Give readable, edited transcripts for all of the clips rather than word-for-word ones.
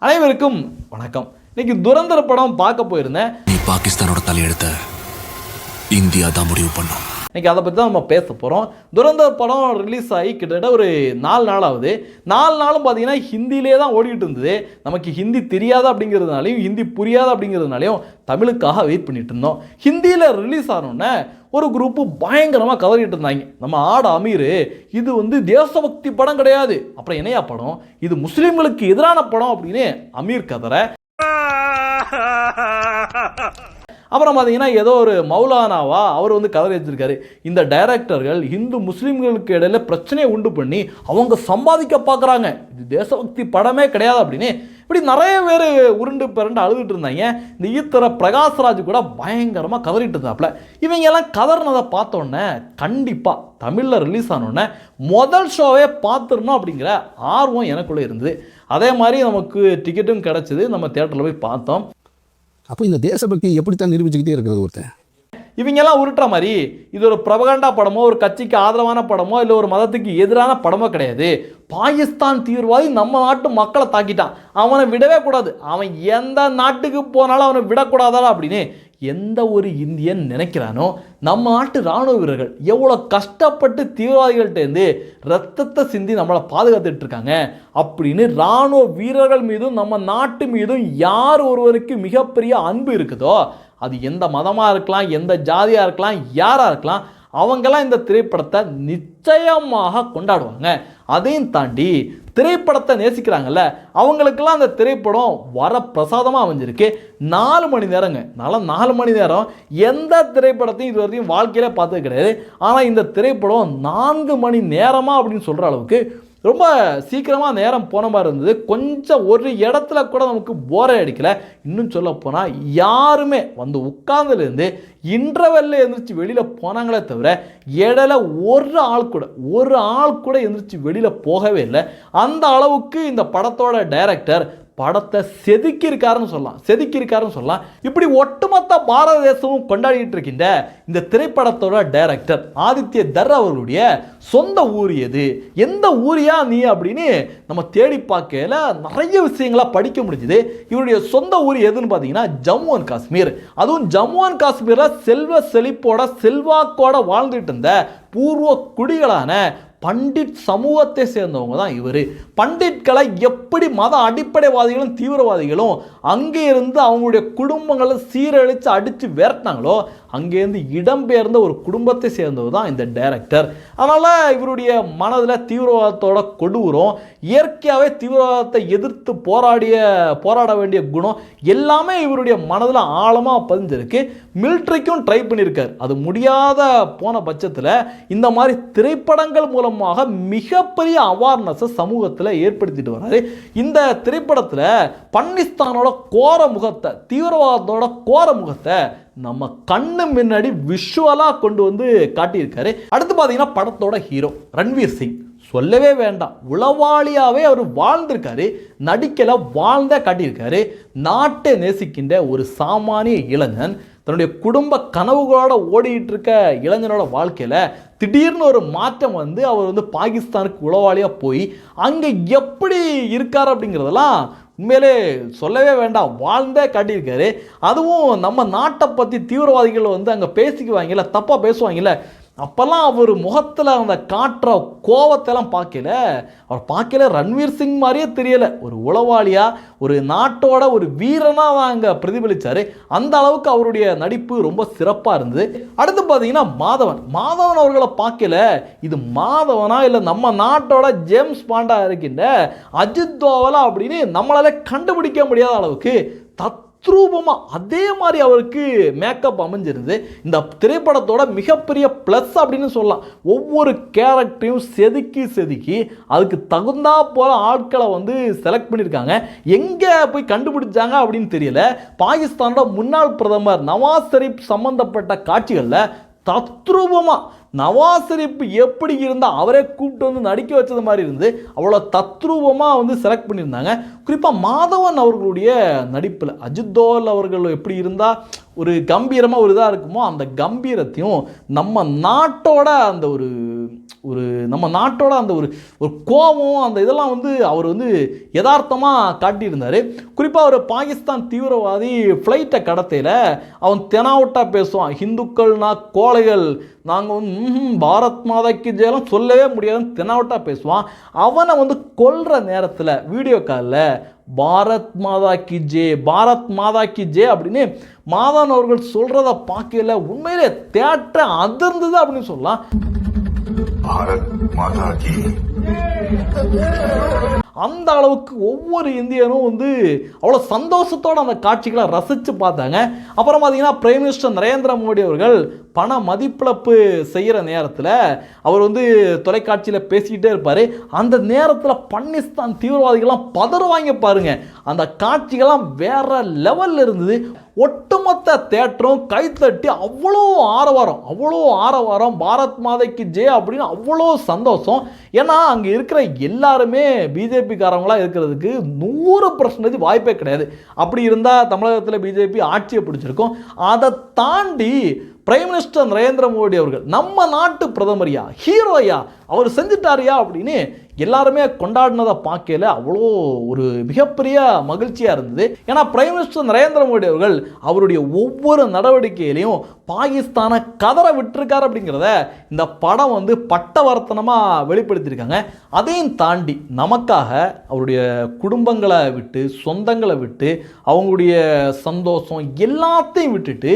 அனைவருக்கும் வணக்கம். இன்னைக்கு துரந்தர படம் பார்க்க போயிருந்தேன். நீ பாகிஸ்தானோட தலையெடுத்த இந்தியா தான் முடிவு பண்ணும். இன்னைக்கு அதை பற்றி தான் நம்ம பேச போகிறோம். துரந்தர் படம் ரிலீஸ் ஆகி கிட்டத்தட்ட ஒரு 4 நாள் ஆகுது. 4 நாளும் பார்த்தீங்கன்னா ஹிந்திலே தான் ஓடிக்கிட்டு இருந்தது. நமக்கு ஹிந்தி தெரியாது அப்படிங்கிறதுனாலையும் ஹிந்தி புரியாது அப்படிங்கிறதுனாலையும் தமிழுக்காக வெயிட் பண்ணிட்டு இருந்தோம். ஹிந்தியில் ரிலீஸ் ஆனோடனே ஒரு குரூப்பு பயங்கரமாக கதறிட்டு இருந்தாங்க. நம்ம ஆட அமீர், இது தேசபக்தி படம் கிடையாது, அப்புறம் என்னையா படம், இது முஸ்லீம்களுக்கு எதிரான படம் அப்படின்னு அமீர் கதற. அப்புறம் பார்த்தீங்கன்னா ஏதோ ஒரு மௌலானாவா அவர் கதறி வச்சிருக்காரு, இந்த டைரக்டர்கள் இந்து முஸ்லீம்களுக்கு இடையில பிரச்சனையை உண்டு பண்ணி அவங்க சம்பாதிக்க பார்க்குறாங்க, இது தேசபக்தி படமே கிடையாது அப்படின்னு இப்படி நிறைய பேர் உருண்டு பிறண்டு அழுதுட்டு இருந்தாங்க. இந்த ஈத்தர பிரகாஷ்ராஜ் கூட பயங்கரமாக கதறிட்டு இருந்தாப்புல. இவங்கெல்லாம் கதறினதை பார்த்தோன்னே கண்டிப்பாக தமிழில் ரிலீஸ் ஆனோடனே முதல் ஷோவே பார்த்துடணும் அப்படிங்கிற ஆர்வம் எனக்குள்ளே இருந்தது. அதே மாதிரி நமக்கு டிக்கெட்டும் கிடச்சிது. நம்ம தியேட்டரில் போய் பார்த்தோம். அப்போ இந்த தேசபக்தி எப்படித்தான் நிரூபிச்சுக்கிட்டே இருக்கிறது ஒருத்தன்? இவங்கெல்லாம் உருட்டுற மாதிரி இது ஒரு பிரபகண்டா படமோ, ஒரு கட்சிக்கு ஆதரவான படமோ, இல்லை ஒரு மதத்துக்கு எதிரான படமோ கிடையாது. பாகிஸ்தான் தீவிரவாதி நம்ம நாட்டு மக்களை தாக்கிட்டான், அவனை விடவே கூடாது, அவன் எந்த நாட்டுக்கு போனாலும் அவனை விடக்கூடாதா அப்படின்னு எந்த ஒரு இந்தியன் நினைக்கிறானோ, நம்ம நாட்டு இராணுவ வீரர்கள் எவ்வளோ கஷ்டப்பட்டு தீவிரவாதிகள்கிட்டேருந்து ரத்தத்தை சிந்தி நம்மளை பாதுகாத்துட்டு இருக்காங்க அப்படின்னு இராணுவ வீரர்கள் மீதும் நம்ம நாட்டு மீதும் யார் ஒருவருக்கு மிகப்பெரிய அன்பு இருக்குதோ, அது எந்த மதமாக இருக்கலாம், எந்த ஜாதியாக இருக்கலாம், யாராக இருக்கலாம், அவங்கெல்லாம் இந்த திரைப்படத்தை நிச்சயமாக கொண்டாடுவாங்க. அதையும் தாண்டி திரைப்படத்தை நேசிக்கிறாங்கல்ல, அவங்களுக்கெல்லாம் அந்த திரைப்படம் வர பிரசாதமாக அமைஞ்சிருக்கு. 4 மணி நேரங்க. 4 மணி நேரம் எந்த திரைப்படத்தையும் இது வரைக்கும் வாழ்க்கையிலே பார்த்தது கிடையாது. ஆனால் இந்த திரைப்படம் 4 மணி நேரமாக அப்படின்னு சொல்கிற அளவுக்கு ரொம்ப சீக்கிரமாக நேரம் போன மாதிரி இருந்தது. கொஞ்சம் ஒரு இடத்துல கூட நமக்கு போரே அடிக்கலை. இன்னும் சொல்ல போனால் யாருமே உட்கார்ந்துலேருந்து இன்டர்வெல்ல எழுந்திரிச்சு வெளியில் போனாங்களே தவிர இடையில ஒரு ஆள் கூட எழுந்திரிச்சு வெளியில் போகவே இல்லை. அந்த அளவுக்கு இந்த படத்தோட டைரக்டர் படத்தை செதுக்கியிருக்காருன்னு சொல்லலாம். இப்படி ஒட்டுமொத்த பாரத தேசமும் கொண்டாடிட்டு இருக்கின்ற இந்த திரைப்படத்தோட டைரக்டர் ஆதித்ய தர் அவர்களுடைய சொந்த ஊர் எது, எந்த ஊரியா நீ அப்படின்னு நம்ம தேடி பார்க்கல நிறைய விஷயங்களா படிக்க முடிஞ்சுது. இவருடைய சொந்த ஊர் எதுன்னு பார்த்தீங்கன்னா ஜம்மு அண்ட் காஷ்மீர். அதுவும் ஜம்மு அண்ட் காஷ்மீரில் செல்வ செழிப்போட செல்வாக்கோட வாழ்ந்துட்டு இருந்த பூர்வ குடிகளான பண்டிட் சமூகத்தை சேர்ந்தவங்க தான் இவர். பண்டிட்களை எப்படி மத அடிப்படைவாதிகளும் தீவிரவாதிகளும் அங்கே இருந்து அவங்களுடைய குடும்பங்களை சீரழித்து அடித்து விரட்டினாங்களோ, அங்கேருந்து இடம்பெயர்ந்த ஒரு குடும்பத்தை சேர்ந்தவர் தான் இந்த டைரக்டர். அதனால் இவருடைய மனதில் தீவிரவாதத்தோட கொடூரம், இயற்கையாகவே தீவிரவாதத்தை எதிர்த்து போராட வேண்டிய குணம் எல்லாமே இவருடைய மனதில் ஆழமாக பதிஞ்சிருக்கு. மிலிட்ரிக்கும் ட்ரை பண்ணியிருக்கார். அது முடியாத போன பட்சத்தில் இந்த மாதிரி திரைப்படங்கள் மூலமாக மிகப்பெரிய அவேர்னஸை சமூகத்தில் ஏற்படுத்திட்டு வர்றாரு. இந்த திரைப்படத்தில் பன்னிஸ்தானோட கோர முகத்தை, தீவிரவாதத்தோட கோர முகத்தை நம்ம கண்ணு முன்னாடி விஷுவலாக கொண்டு காட்டியிருக்காரு. அடுத்து பார்த்தீங்கன்னா படத்தோட ஹீரோ ரன்வீர் சிங் சொல்லவே வேண்டாம். உளவாளியாகவே அவர் வாழ்ந்திருக்காரு, நடிக்கலை, வாழ்ந்தே காட்டியிருக்காரு. நாட்டை நேசிக்கின்ற ஒரு சாமானிய இளைஞன் தன்னுடைய குடும்ப கனவுகளோட ஓடிட்டு இருக்க இளைஞனோட வாழ்க்கையில் திடீர்னு ஒரு மாற்றம் அவர் பாகிஸ்தானுக்கு உளவாளியாக போய் அங்கே எப்படி இருக்கார் அப்படிங்கிறதெல்லாம் உண்மையிலே சொல்லவே வேண்டாம், வாழ்ந்தே காட்டியிருக்காரு. அதுவும் நம்ம நாட்டை பற்றி தீவிரவாதிகள் அங்கே பேசிக்குவாங்கல்ல, தப்பாக பேசுவாங்கல்ல, அப்போல்லாம் அவர் முகத்தில் அந்த காட்டுற கோவத்தெல்லாம் பார்க்கல ரன்வீர் சிங் மாதிரியே தெரியலை. ஒரு உளவாளியாக, ஒரு நாட்டோட ஒரு வீரனாக அங்கே பிரதிபலித்தார். அந்த அளவுக்கு அவருடைய நடிப்பு ரொம்ப சிறப்பாக இருந்தது. அடுத்து பார்த்தீங்கன்னா மாதவன் அவர்களை பார்க்கல, இது மாதவனா இல்லை நம்ம நாட்டோட ஜேம்ஸ் பாண்டா இருக்கின்ற அஜித் தோவலா அப்படின்னு நம்மளால கண்டுபிடிக்க முடியாத அளவுக்கு தத்ரூபமாக அதே மாதிரி அவருக்கு மேக்கப் அமைஞ்சிருந்து இந்த திரைப்படத்தோட மிகப்பெரிய ப்ளஸ் அப்படின்னு சொல்லலாம். ஒவ்வொரு கேரக்டரையும் செதுக்கி அதுக்கு தகுந்தா போல ஆட்களை செலக்ட் பண்ணியிருக்காங்க. எங்கே போய் கண்டுபிடிச்சாங்க அப்படின்னு தெரியல. பாகிஸ்தானோட முன்னாள் பிரதமர் நவாஸ் ஷெரீப் சம்பந்தப்பட்ட காட்சிகளில் தத்ரூபமாக நவாஸ் ஷெரீப் எப்படி இருந்தால் அவரே கூப்பிட்டு நடிக்க வச்சது மாதிரி இருந்து அவ்வளோ தத்ரூபமாக செலக்ட் பண்ணியிருந்தாங்க. குறிப்பாக மாதவன் அவர்களுடைய நடிப்பில் அஜித் தோவல் அவர்கள் எப்படி இருந்தால் ஒரு கம்பீரமாக ஒரு இதாக இருக்குமோ அந்த கம்பீரத்தையும் நம்ம நாட்டோட அந்த ஒரு ஒரு நம்ம நாட்டோட அந்த ஒரு ஒரு கோபம் அந்த இதெல்லாம் வந்து அவர் வந்து யதார்த்தமாக காட்டியிருந்தார். குறிப்பாக ஒரு பாகிஸ்தான் தீவிரவாதி ஃப்ளைட்டை கடத்தையில் அவன் தெனாவட்டாக பேசுவான், ஹிந்துக்கள்னா கோழைகள், நாங்கள் வந்து பாரத் மாதாக்கு ஜெயலாம் சொல்லவே முடியாதுன்னு தெனாவட்டாக பேசுவான். அவனை வந்து கொல்ற நேரத்தில் வீடியோ காலில் பாரத் மாதா கி ஜே, பாரத் மாதா கி ஜே அப்படின்னு மாதவன் அவர்கள் சொல்கிறத பார்க்கல உண்மையிலே தேட்டர் அதிர்ந்தது அப்படின்னு சொல்லலாம். பாரத் மாதா கி அந்த அளவுக்கு ஒவ்வொரு இந்தியனும் வந்து அவ்வளோ சந்தோஷத்தோடு அந்த காட்சிகளை ரசித்து பார்த்தாங்க. அப்புறம் பார்த்தீங்கன்னா பிரைம் மினிஸ்டர் நரேந்திர மோடி அவர்கள் பண மதிப்பிழப்பு செய்கிற நேரத்தில் அவர் வந்து தொலைக்காட்சியில் பேசிக்கிட்டே இருப்பார். அந்த நேரத்தில் பாகிஸ்தான் தீவிரவாதிகள்லாம் பதறுவாங்க பாருங்க. அந்த காட்சிகள்லாம் வேற லெவலில் இருந்தது. ஒட்டுமொத்த தேட்டரும் கைத்தட்டி அவ்வளோ ஆரவாரம் பாரத் மாதைக்கு ஜே அப்படின்னு அவ்வளோ சந்தோஷம். ஏன்னா அங்கே இருக்கிற எல்லாருமே பிஜேபிக்காரங்களாக இருக்கிறதுக்கு 100% வாய்ப்பே கிடையாது. அப்படி இருந்தால் தமிழகத்தில் பிஜேபி ஆட்சியை பிடிச்சிருக்கும். அதை தாண்டி பிரைம் மினிஸ்டர் நரேந்திர மோடி அவர்கள் நம்ம நாட்டு பிரதமரியா, ஹீரோயா, அவர் செஞ்சுட்டாரியா அப்படின்னு எல்லாருமே கொண்டாடினதை பார்க்கல அவ்வளோ ஒரு மிகப்பெரிய மகிழ்ச்சியாக இருந்தது. ஏன்னா பிரைம் மினிஸ்டர் நரேந்திர மோடி அவர்கள் அவருடைய ஒவ்வொரு நடவடிக்கையிலையும் பாகிஸ்தானை கதற விட்டுருக்காரு அப்படிங்கிறத இந்த படம் வந்து பட்டவர்த்தனமாக வெளிப்படுத்தியிருக்காங்க. அதையும் தாண்டி நமக்காக அவருடைய குடும்பங்களை விட்டு, சொந்தங்களை விட்டு, அவங்களுடைய சந்தோஷம் எல்லாத்தையும் விட்டுட்டு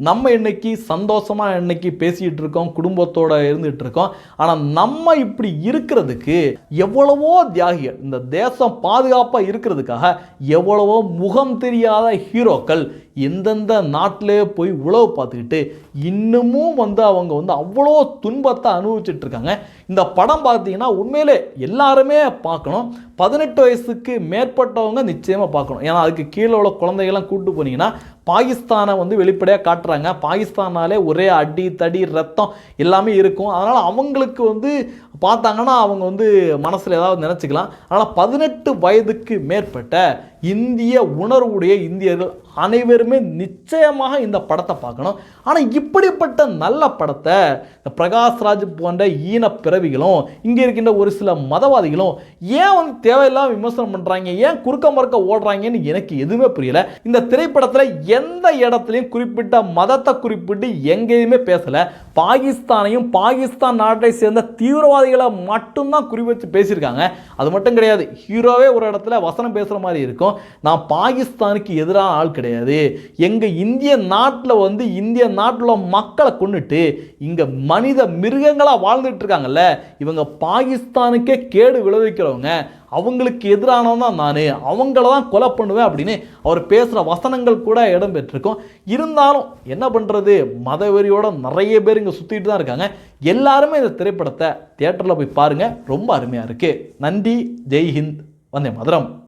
நம்ம இன்னைக்கு சந்தோஷமாக இன்னைக்கு பேசிகிட்டு இருக்கோம், குடும்பத்தோடு இருந்துகிட்டு இருக்கோம். ஆனால் நம்ம இப்படி இருக்கிறதுக்கு எவ்வளவோ தியாகிகள், இந்த தேசம் பாதுகாப்பாக இருக்கிறதுக்காக எவ்வளவோ முகம் தெரியாத ஹீரோக்கள் எந்தெந்த நாட்டிலே போய் உழவு பார்த்துக்கிட்டு இன்னமும் வந்து அவங்க வந்து அவ்வளோ துன்பத்தை அனுபவிச்சுட்டு இருக்காங்க. இந்த படம் பார்த்தீங்கன்னா உண்மையிலே எல்லாருமே பார்க்கணும். 18 வயசுக்கு மேற்பட்டவங்க நிச்சயமாக பார்க்கணும். ஏன்னா அதுக்கு கீழே உள்ள குழந்தைகள்லாம் கூப்பிட்டு போனீங்கன்னா பாகிஸ்தானை வந்து வெளிப்படையாக காட்டுறாங்க. பாகிஸ்தானாலே ஒரே அடி தடி ரத்தம் எல்லாமே இருக்கும். அதனால் அவங்களுக்கு வந்து பார்த்தாங்கன்னா அவங்க வந்து மனசில் ஏதாவது நினச்சிக்கலாம். அதனால் 18 வயதுக்கு மேற்பட்ட இந்திய உணர்வுடைய இந்தியர்கள் அனைவருமே நிச்சயமாக இந்த படத்தை பார்க்கணும். ஆனால் இப்படிப்பட்ட நல்ல படத்தை பிரகாஷ்ராஜ் போன்ற ஈன பிறவிகளும் இங்கே இருக்கின்ற ஒரு சில மதவாதிகளும் ஏன் வந்து தேவையில்லாம விமர்சனம் பண்ணுறாங்க, ஏன் குறுக்க மறுக்க ஓடுறாங்கன்னு எனக்கு எதுவுமே புரியல. இந்த திரைப்படத்தில் எந்த இடத்துலையும் குறிப்பிட்ட மதத்தை குறிப்பிட்டு எங்கேயுமே பேசலை. பாகிஸ்தானையும் பாகிஸ்தான் நாட்டை சேர்ந்த தீவிரவாதிகளை மட்டும்தான் குறி வச்சு பேசியிருக்காங்க. அது மட்டும் கிடையாது, ஹீரோவே ஒரு இடத்துல வசனம் பேசுகிற மாதிரி இருக்கும், நான் பாகிஸ்தானுக்கு எதிரான ஆள் கிடையாது, எங்கள் இந்திய நாட்டில் வந்து இந்திய நாட்டில் மக்களை கொண்டுட்டு இங்கே மனித மிருகங்களாக வாழ்ந்துட்டு இருக்காங்கல்ல, இவங்க பாகிஸ்தானுக்கே கேடு விளைவிக்கிறவங்க, அவங்களுக்கு எதிரானவன் தான் நான், அவங்கள தான் கொலை பண்ணுவேன் அப்படின்னு அவர் பேசுகிற வசனங்கள் கூட இடம்பெற்றிருக்கும். இருந்தாலும் என்ன பண்ணுறது, மதவெறியோட நிறைய பேர் இங்கே சுற்றிட்டு தான் இருக்காங்க. எல்லாருமே இந்த திரைப்படத்தை தியேட்டரில் போய் பாருங்கள், ரொம்ப அருமையாக இருக்குது. நன்றி, ஜெய் ஹிந்த், வந்தே மதுரம்.